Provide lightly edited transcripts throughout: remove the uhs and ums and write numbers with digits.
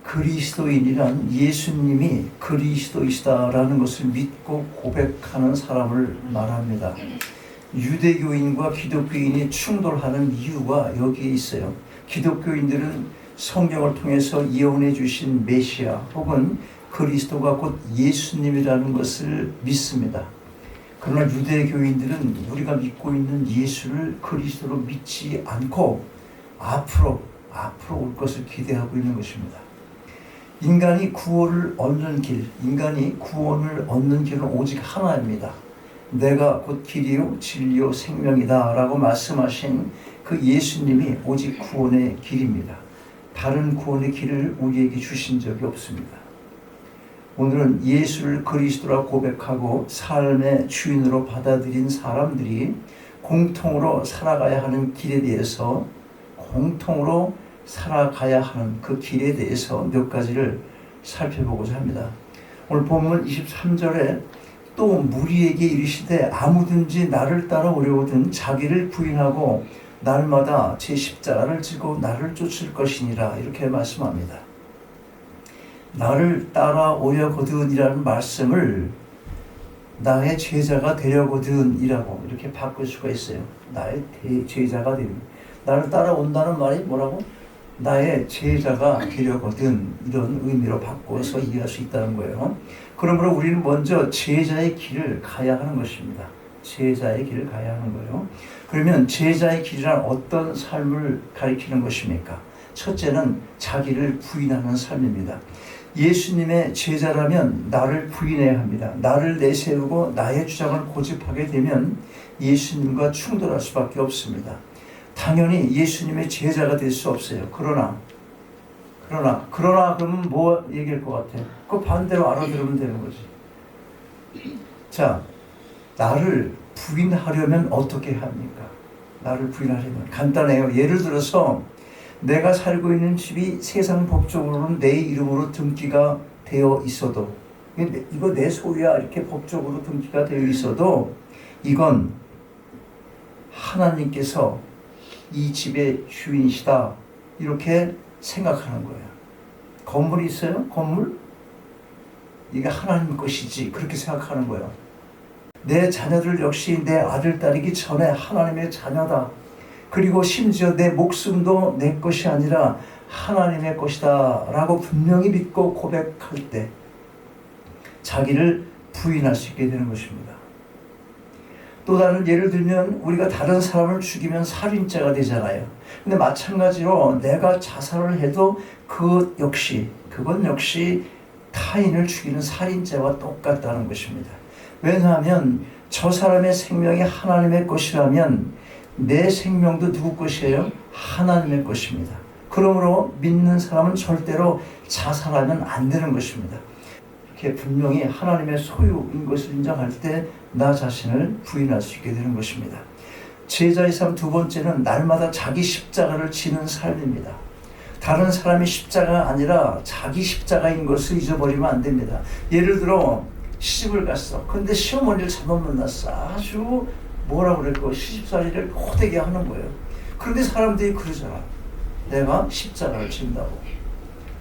그리스도인이란 예수님이 그리스도이시다라는 것을 믿고 고백하는 사람을 말합니다. 유대교인과 기독교인이 충돌하는 이유가 여기에 있어요. 기독교인들은 성경을 통해서 예언해 주신 메시아 혹은 그리스도가 곧 예수님이라는 것을 믿습니다. 그러나 유대교인들은 우리가 믿고 있는 예수를 그리스도로 믿지 않고 앞으로 올 것을 기대하고 있는 것입니다. 인간이 구원을 얻는 길은 오직 하나입니다. 내가 곧 길이요 진리요 생명이다 라고 말씀하신 그 예수님이 오직 구원의 길입니다. 다른 구원의 길을 우리에게 주신 적이 없습니다. 오늘은 예수를 그리스도라 고백하고 삶의 주인으로 받아들인 사람들이 공통으로 살아가야 하는 길에 대해서 그 길에 대해서 몇 가지를 살펴보고자 합니다. 오늘 본문 23절에 또 무리에게 이르시되 아무든지 나를 따라오려거든 자기를 부인하고 날마다 제 십자가를 지고 나를 쫓을 것이니라 이렇게 말씀합니다. 나를 따라오려거든 이라는 말씀을 나의 제자가 되려거든 이라고 이렇게 바꿀 수가 있어요. 나의 제자가 되는, 나를 따라온다는 말이 뭐라고? 나의 제자가 되려거든 이런 의미로 바꿔서 이해할 수 있다는 거예요. 그러므로 우리는 먼저 제자의 길을 가야 하는 것입니다. 제자의 길을 가야 하는 거예요. 그러면 제자의 길이란 어떤 삶을 가리키는 것입니까? 첫째는 자기를 부인하는 삶입니다. 예수님의 제자라면 나를 부인해야 합니다. 나를 내세우고 나의 주장을 고집하게 되면 예수님과 충돌할 수밖에 없습니다. 당연히 예수님의 제자가 될 수 없어요. 그러나 그러면 뭐 얘기할 것 같아? 그 반대로 알아들으면 되는 거지. 자, 나를 부인하려면 어떻게 합니까? 나를 부인하려면 간단해요. 예를 들어서 내가 살고 있는 집이 세상 법적으로는 내 이름으로 등기가 되어 있어도, 이거 내 소유야 이렇게 법적으로 등기가 되어 있어도 이건 하나님께서 이 집의 주인이시다 이렇게 생각하는 거예요. 건물이 있어요? 건물? 이게 하나님 것이지 그렇게 생각하는 거예요. 내 자녀들 역시 내 아들 딸이기 전에 하나님의 자녀다. 그리고 심지어 내 목숨도 내 것이 아니라 하나님의 것이다 라고 분명히 믿고 고백할 때 자기를 부인할 수 있게 되는 것입니다. 또 다른 예를 들면 우리가 다른 사람을 죽이면 살인죄가 되잖아요. 근데 마찬가지로 내가 자살을 해도 그건 역시 타인을 죽이는 살인죄와 똑같다는 것입니다. 왜냐하면 저 사람의 생명이 하나님의 것이라면 내 생명도 누구 것이에요? 하나님의 것입니다. 그러므로 믿는 사람은 절대로 자살하면 안 되는 것입니다. 이렇게 분명히 하나님의 소유인 것을 인정할 때 나 자신을 부인할 수 있게 되는 것입니다. 제자의 삶 두 번째는 날마다 자기 십자가를 지는 삶입니다. 다른 사람의 십자가가 아니라 자기 십자가인 것을 잊어버리면 안 됩니다. 예를 들어 시집을 갔어. 근데 시어머니를 잘못 만났어. 아주 뭐라고 그럴까 시집살이를 호되게 하는 거예요. 그런데 사람들이 그러잖아. 내가 십자가를 진다고.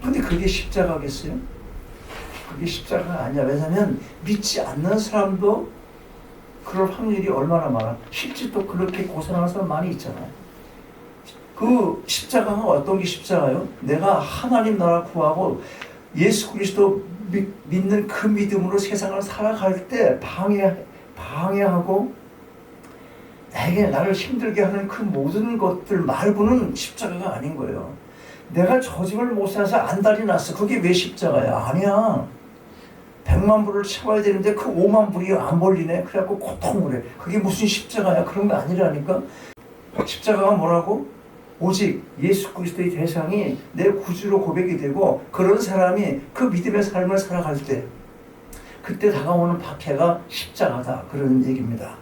근데 그게 십자가겠어요? 그게 십자가가 아니야. 왜냐하면 믿지 않는 사람도 그럴 확률이 얼마나 많아. 실제 또 그렇게 고생하는 사람 많이 있잖아요. 그 십자가가 어떤 게 십자가요? 내가 하나님 나라 구하고 예수 그리스도 믿는 그 믿음으로 세상을 살아갈 때 방해하고 내게 나를 힘들게 하는 그 모든 것들 말고는 십자가가 아닌 거예요. 내가 저 집을 못 사서 안달이 났어. 그게 왜 십자가야? 아니야. 100만 불을 채워야 되는데 그 5만 불이 안 벌리네. 그래갖고 고통을 해. 그게 무슨 십자가야? 그런 거 아니라니까. 십자가가 뭐라고? 오직 예수 그리스도의 대상이 내 구주로 고백이 되고 그런 사람이 그 믿음의 삶을 살아갈 때 그때 다가오는 박해가 십자가다. 그런 얘기입니다.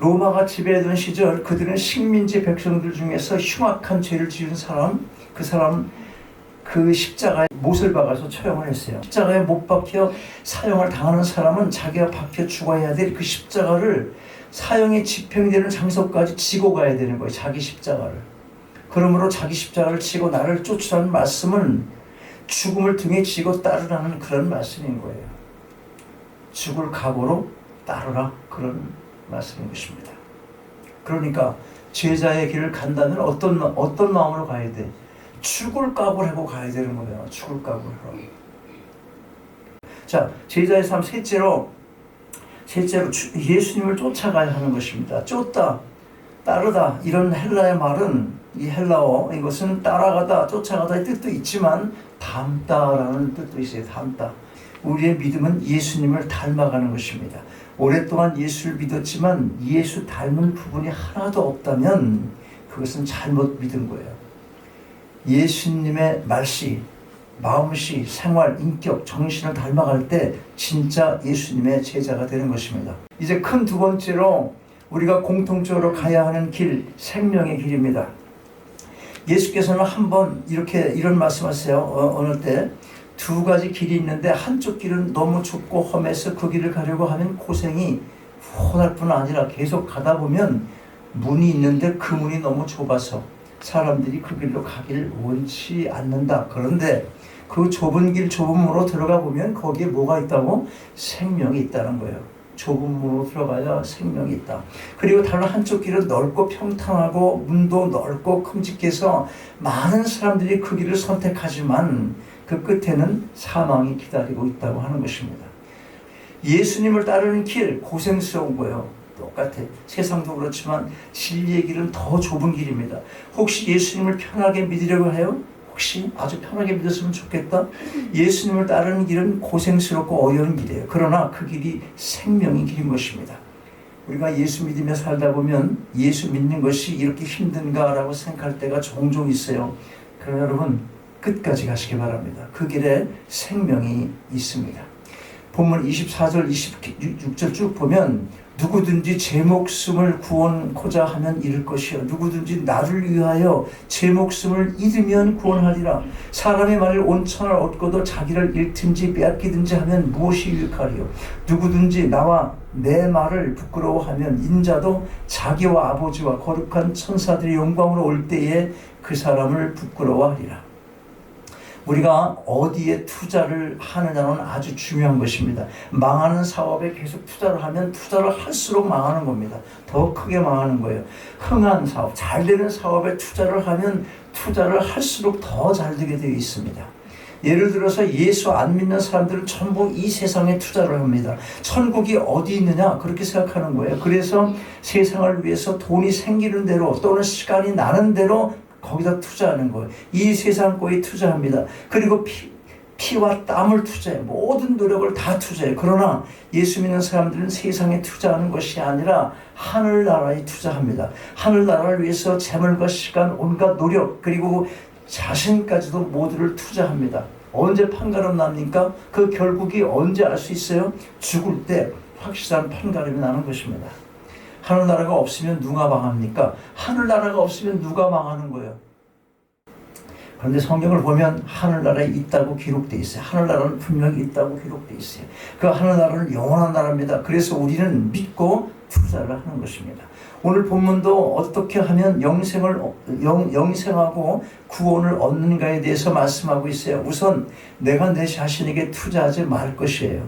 로마가 지배하던 시절 그들은 식민지 백성들 중에서 흉악한 죄를 지은 사람, 그 십자가에 못을 박아서 처형을 했어요. 십자가에 못 박혀 사형을 당하는 사람은 자기가 박혀 죽어야 될 그 십자가를 사형이 집행되는 장소까지 지고 가야 되는 거예요. 자기 십자가를. 그러므로 자기 십자가를 지고 나를 쫓으라는 말씀은 죽음을 등에 지고 따르라는 그런 말씀인 거예요. 죽을 각오로 따르라, 그런 말씀인 것입니다. 그러니까 제자의 길을 간다면 어떤 마음으로 가야 돼? 죽을 각오를 하고 가야 되는 거예요. 죽을 각오를 하고. 자, 제자의 삶 셋째로 예수님을 쫓아가야 하는 것입니다. 쫓다, 따르다, 이런 헬라의 말은, 이 헬라어, 이것은 따라가다, 쫓아가다의 뜻도 있지만 닮다라는 뜻도 있어요. 닮다. 우리의 믿음은 예수님을 닮아가는 것입니다. 오랫동안 예수를 믿었지만 예수 닮은 부분이 하나도 없다면 그것은 잘못 믿은 거예요. 예수님의 말씨, 마음씨, 생활, 인격, 정신을 닮아갈 때 진짜 예수님의 제자가 되는 것입니다. 이제 큰 두 번째로 우리가 공통적으로 가야 하는 길, 생명의 길입니다. 예수께서는 한번 이런 말씀하세요. 어느 때 두 가지 길이 있는데 한쪽 길은 너무 좁고 험해서 그 길을 가려고 하면 고생이 훤할 뿐 아니라 계속 가다 보면 문이 있는데 그 문이 너무 좁아서 사람들이 그 길로 가기를 원치 않는다. 그런데 그 좁은 길, 좁은 문으로 들어가 보면 거기에 뭐가 있다고? 생명이 있다는 거예요. 좁은 문으로 들어가야 생명이 있다. 그리고 다른 한쪽 길은 넓고 평탄하고 문도 넓고 큼직해서 많은 사람들이 그 길을 선택하지만 그 끝에는 사망이 기다리고 있다고 하는 것입니다. 예수님을 따르는 길, 고생스러운 거예요. 똑같아. 세상도 그렇지만 진리의 길은 더 좁은 길입니다. 혹시 예수님을 편하게 믿으려고 해요? 혹시 아주 편하게 믿었으면 좋겠다? 예수님을 따르는 길은 고생스럽고 어려운 길이에요. 그러나 그 길이 생명의 길인 것입니다. 우리가 예수 믿으며 살다 보면 예수 믿는 것이 이렇게 힘든가라고 생각할 때가 종종 있어요. 그러나 여러분, 끝까지 가시기 바랍니다. 그 길에 생명이 있습니다. 본문 24절, 26절 쭉 보면 누구든지 제 목숨을 구원코자 하면 잃을 것이요 누구든지 나를 위하여 제 목숨을 잃으면 구원하리라. 사람의 말을 온천을 얻고도 자기를 잃든지 빼앗기든지 하면 무엇이 유익하리요. 누구든지 나와 내 말을 부끄러워하면 인자도 자기와 아버지와 거룩한 천사들의 영광으로 올 때에 그 사람을 부끄러워하리라. 우리가 어디에 투자를 하느냐는 아주 중요한 것입니다. 망하는 사업에 계속 투자를 하면 투자를 할수록 망하는 겁니다. 더 크게 망하는 거예요. 흥한 사업, 잘 되는 사업에 투자를 하면 투자를 할수록 더 잘 되게 되어 있습니다. 예를 들어서 예수 안 믿는 사람들은 전부 이 세상에 투자를 합니다. 천국이 어디 있느냐 그렇게 생각하는 거예요. 그래서 세상을 위해서 돈이 생기는 대로 또는 시간이 나는 대로 거기다 투자하는 거예요. 이 세상 거에 투자합니다. 그리고 피와 땀을 투자해요. 모든 노력을 다 투자해요. 그러나 예수 믿는 사람들은 세상에 투자하는 것이 아니라 하늘나라에 투자합니다. 하늘나라를 위해서 재물과 시간, 온갖 노력, 그리고 자신까지도 모두를 투자합니다. 언제 판가름 납니까? 그 결국이 언제 알 수 있어요? 죽을 때 확실한 판가름이 나는 것입니다. 하늘나라가 없으면 누가 망합니까? 하늘나라가 없으면 누가 망하는 거예요? 그런데 성경을 보면 하늘나라에 있다고 기록되어 있어요. 하늘나라는 분명히 있다고 기록되어 있어요. 그 하늘나라는 영원한 나라입니다. 그래서 우리는 믿고 투자를 하는 것입니다. 오늘 본문도 어떻게 하면 영생하고 구원을 얻는가에 대해서 말씀하고 있어요. 우선 내가 내 자신에게 투자하지 말 것이에요.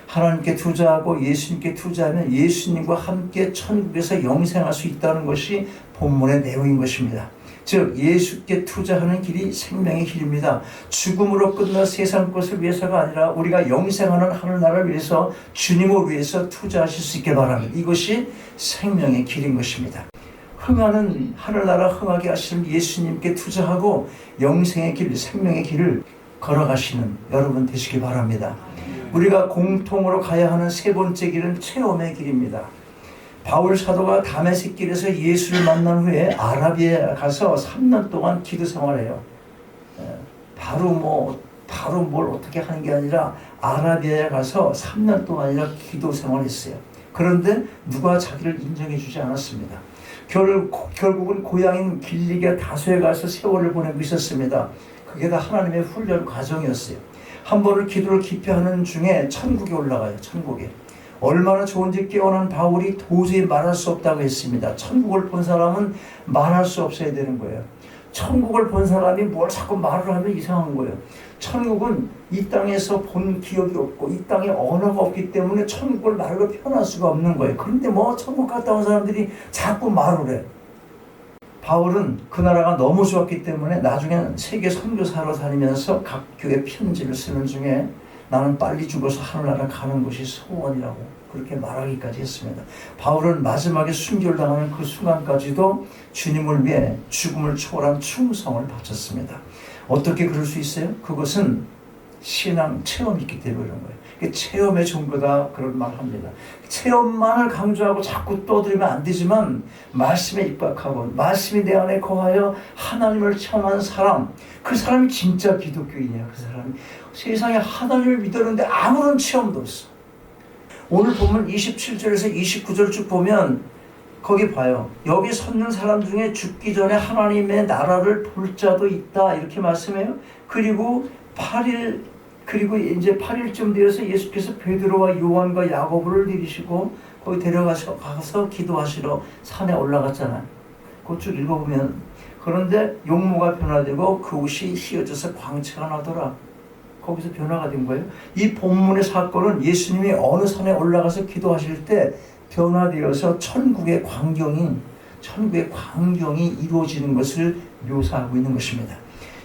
하나님께 투자하고 예수님께 투자하면 예수님과 함께 천국에서 영생할 수 있다는 것이 본문의 내용인 것입니다. 즉 예수께 투자하는 길이 생명의 길입니다. 죽음으로 끝날 세상 것을 위해서가 아니라 우리가 영생하는 하늘나라를 위해서 주님을 위해서 투자하실 수 있게 바랍니다. 이것이 생명의 길인 것입니다. 흥하는 하늘나라 흥하게 하시는 예수님께 투자하고 영생의 길, 생명의 길을 걸어가시는 여러분 되시기 바랍니다. 우리가 공통으로 가야 하는 세 번째 길은 체험의 길입니다. 바울 사도가 다메섹 길에서 예수를 만난 후에 아라비아에 가서 3년 동안 기도 생활해요. 바로 뭘 어떻게 하는 게 아니라 아라비아에 가서 3년 동안이나 기도 생활했어요. 그런데 누가 자기를 인정해 주지 않았습니다. 결국은 고향인 길리기아 다소에 가서 세월을 보내고 있었습니다. 그게 다 하나님의 훈련 과정이었어요. 한 번을 기도를 깊이 하는 중에 천국에 올라가요. 천국에. 얼마나 좋은지 깨어난 바울이 도저히 말할 수 없다고 했습니다. 천국을 본 사람은 말할 수 없어야 되는 거예요. 천국을 본 사람이 뭘 자꾸 말을 하면 이상한 거예요. 천국은 이 땅에서 본 기억이 없고 이 땅에 언어가 없기 때문에 천국을 말로 표현할 수가 없는 거예요. 그런데 뭐 천국 갔다 온 사람들이 자꾸 말을 해. 바울은 그 나라가 너무 좋았기 때문에 나중에는 세계 선교사로 다니면서 각 교회 편지를 쓰는 중에 나는 빨리 죽어서 하늘나라 가는 것이 소원이라고 그렇게 말하기까지 했습니다. 바울은 마지막에 순교를 당하는 그 순간까지도 주님을 위해 죽음을 초월한 충성을 바쳤습니다. 어떻게 그럴 수 있어요? 그것은 신앙 체험이 있기 때문에 그런 거예요. 체험의 종교다 그런 말 합니다. 체험만을 강조하고 자꾸 떠들면 안 되지만 말씀에 입각하고 말씀이 내 안에 거하여 하나님을 체험한 사람, 그 사람이 진짜 기독교인이야. 그 사람이 세상에 하나님을 믿었는데 아무런 체험도 없어. 오늘 보면 27절에서 29절 쭉 보면 거기 봐요. 여기 섰는 사람 중에 죽기 전에 하나님의 나라를 볼 자도 있다 이렇게 말씀해요. 그리고 이제 8일쯤 되어서 예수께서 베드로와 요한과 야고보를 데리시고 거기 가서 기도하시러 산에 올라갔잖아요. 그거 쭉 읽어보면 그런데 용모가 변화되고 그 옷이 휘어져서 광채가 나더라. 거기서 변화가 된 거예요. 이 본문의 사건은 예수님이 어느 산에 올라가서 기도하실 때 변화되어서 천국의 광경이 이루어지는 것을 묘사하고 있는 것입니다.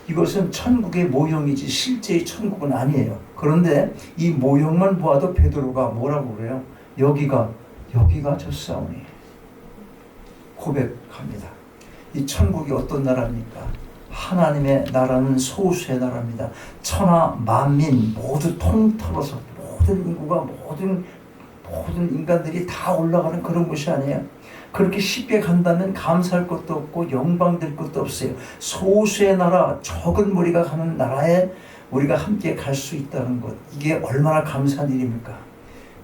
이것은 천국의 모형이지 실제의 천국은 아니에요. 그런데 이 모형만 보아도 베드로가 뭐라고 그래요? 여기가 졌사오니 고백합니다. 이 천국이 어떤 나라입니까? 하나님의 나라는 소수의 나라입니다. 천하 만민 모두 통틀어서 모든 인구가 모든 인간들이 다 올라가는 그런 곳이 아니에요. 그렇게 쉽게 간다면 감사할 것도 없고 영광될 것도 없어요. 소수의 나라, 적은 무리가 가는 나라에 우리가 함께 갈 수 있다는 것, 이게 얼마나 감사한 일입니까?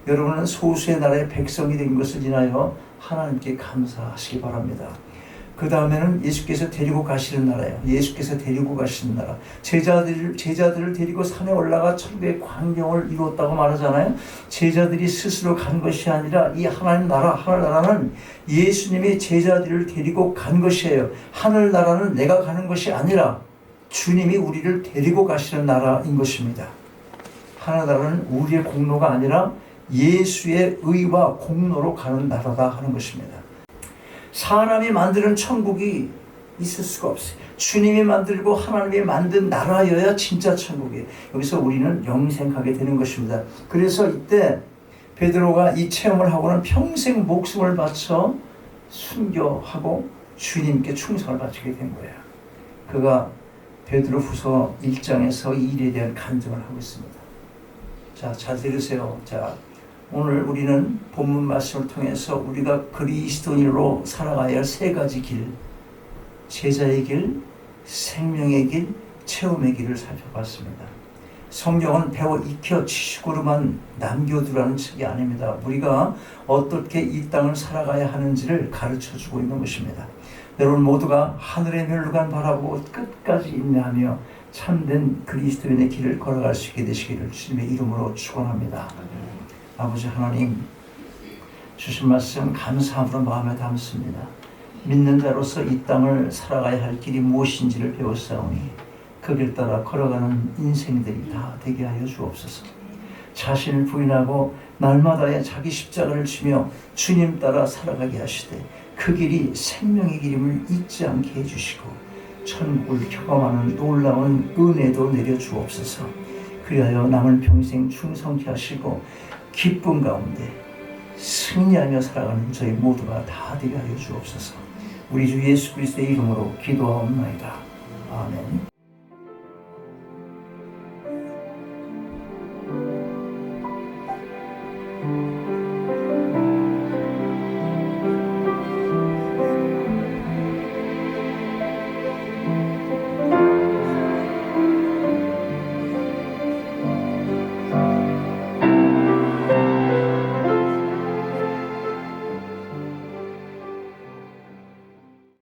여러분은 소수의 나라의 백성이 된 것을 인하여 하나님께 감사하시기 바랍니다. 그 다음에는 예수께서 데리고 가시는 나라예요. 예수께서 데리고 가시는 나라. 제자들을 데리고 산에 올라가 천국의 광경을 이루었다고 말하잖아요. 제자들이 스스로 간 것이 아니라 이 하늘나라는 예수님이 제자들을 데리고 간 것이에요. 하늘나라는 내가 가는 것이 아니라 주님이 우리를 데리고 가시는 나라인 것입니다. 하늘나라는 우리의 공로가 아니라 예수의 의와 공로로 가는 나라다 하는 것입니다. 사람이 만드는 천국이 있을 수가 없어요. 주님이 만들고 하나님이 만든 나라여야 진짜 천국이에요. 여기서 우리는 영생하게 되는 것입니다. 그래서 이때 베드로가 이 체험을 하고는 평생 목숨을 바쳐 순교하고 주님께 충성을 바치게 된 거예요. 그가 베드로후서 1장에서 이 일에 대한 간증을 하고 있습니다. 자, 잘 들으세요. 자, 오늘 우리는 본문 말씀을 통해서 우리가 그리스도인으로 살아가야 할 세 가지 길, 제자의 길, 생명의 길, 체험의 길을 살펴봤습니다. 성경은 배워 익혀 지식으로만 남겨두라는 책이 아닙니다. 우리가 어떻게 이 땅을 살아가야 하는지를 가르쳐주고 있는 것입니다. 여러분 모두가 하늘의 멸루관 바라보고 끝까지 인내하며 참된 그리스도인의 길을 걸어갈 수 있게 되시기를 주님의 이름으로 축원합니다. 아버지 하나님, 주신 말씀 감사함으로 마음에 담습니다. 믿는 자로서 이 땅을 살아가야 할 길이 무엇인지를 배웠사오니 그 길 따라 걸어가는 인생들이 다 되게 하여 주옵소서. 자신을 부인하고 날마다의 자기 십자가를 지며 주님 따라 살아가게 하시되 그 길이 생명의 길임을 잊지 않게 해주시고 천국을 경험하는 놀라운 은혜도 내려주옵소서. 그리하여 남은 평생 충성케 하시고 기쁨 가운데 승리하며 살아가는 저희 모두가 다 되게 하여 주옵소서. 우리 주 예수 그리스도의 이름으로 기도하옵나이다. 아멘.